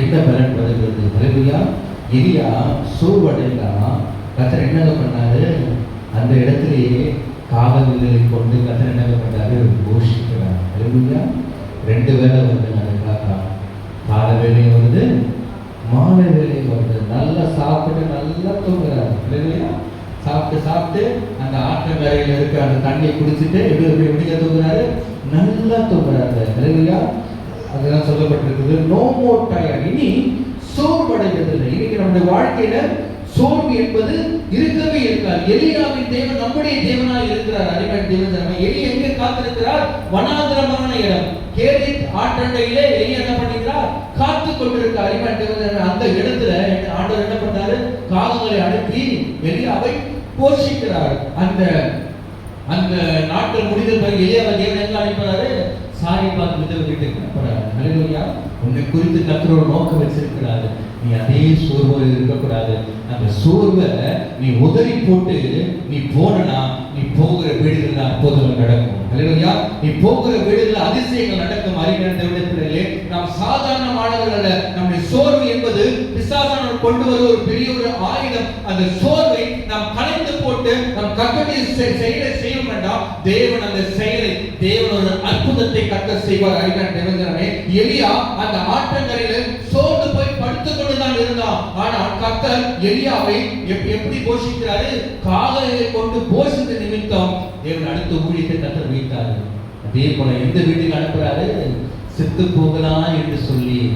என்ன பலன் வருகிறது? ஹல்லேலூயா. எலியா சோர்வடைந்தான். கர்த்தர் என்னங்க பண்ணாரு? அந்த இடத்திலேயே காவல்களை கொண்டு கர்த்தர் என்னங்க பண்ணாரு? போஷிக்கிறார். ஹல்லேலூயா. 2 வேளை வருது அந்த காக்கா. காலை வேலையும் வருது, மாலை வேலையும் வருது. நல்லா சாப்பிட்டு நல்லா தூங்குறாரு. ஹல்லேலூயா. சாப்பிட்டு அந்த ஆற்றங்கரையில் இருக்க அந்த தண்ணியை குடிச்சிட்டு எப்படி தூங்குறாரு? நல்லா தூங்குறாரு. ஹல்லேலூயா. அதுதான் சொல்லப்பட்டிருக்குது, நோ மோர் டயர்ட். இனி சோர்வடைவதில்லை. இன்னைக்கு நம்முடைய வாழ்க்கையில சோர்வு என்பது இருக்கவே இருக்காது. எலியாவின் தேவன் நம்முடைய தேவனாய் இருக்கிறார். அருமையான தேவன். எலி எங்கே காத்திருக்கிறார்? வனாந்திரமான இடம், கேரித் ஆற்றண்டையிலே எலி என்ன பண்ணுகிறார்? காத்து கொண்டிருக்கிறார். அருமையான தேவன். அந்த இடத்துல ஆண்டவர் என்ன பண்ணாரு? காகங்களை அனுப்பி எலியாவை போஷிக்கிறார். அந்த அந்த நாட்கள் முடிந்த பிறகு எலியாவை தேவன் எங்க அனுப்புறாரு? சாரிபாத் விதவை வீட்டுக்கு அனுப்புறாரு. ஹல்லேலூயா. உன்னை குறித்து கர்த்தர் ஒரு நோக்கம் வச்சிருக்கிறாரு. நீ அதே சோர்வோடு இருக்கக்கூடாது. அந்த சோர்வை நீ உதறி போட்டு நீ போனா, நீ போகிற வீடுகளில் அற்புதங்கள் நடக்கும். ஹல்லேலூயா. நீ போகிற வீடுகளில் அதிசயங்கள் நடக்கும். அறிஞர் தேவனுடைய பிள்ளைகளே, நாம் சாதாரணமானவர்கள் அல்ல. நம்முடைய சோர்வு என்பது பிசாசானவர் கொண்டு வர ஒரு பெரிய ஒரு ஆயுதம். அந்த சோர்வை நாம் கலைந்து போட்டு நம் கர்த்தருடைய செயலை செய்ய வேண்டாம். தேவன் அந்த செயலை, தேவன் ஒரு அற்புதத்தை கர்த்தர் செய்வார். அறிஞர் தேவனே, எலியா அந்த ஆற்றங்கரையில சோர்ந்து போய் படுத்துக் கொண்டுதான் இருந்தான். ஆனால் கர்த்தர் எலியாவை எப்படி போஷிக்கிறாரு? காகங்களை கொண்டு போஷித்த நிமித்தம் தேவன் அடுத்த ஊழியத்தை கர்த்தர் வைத்தார். அதே போல எந்த வீட்டுக்கு அனுப்புறாரு? செத்து போகலாம் என்று சொல்லி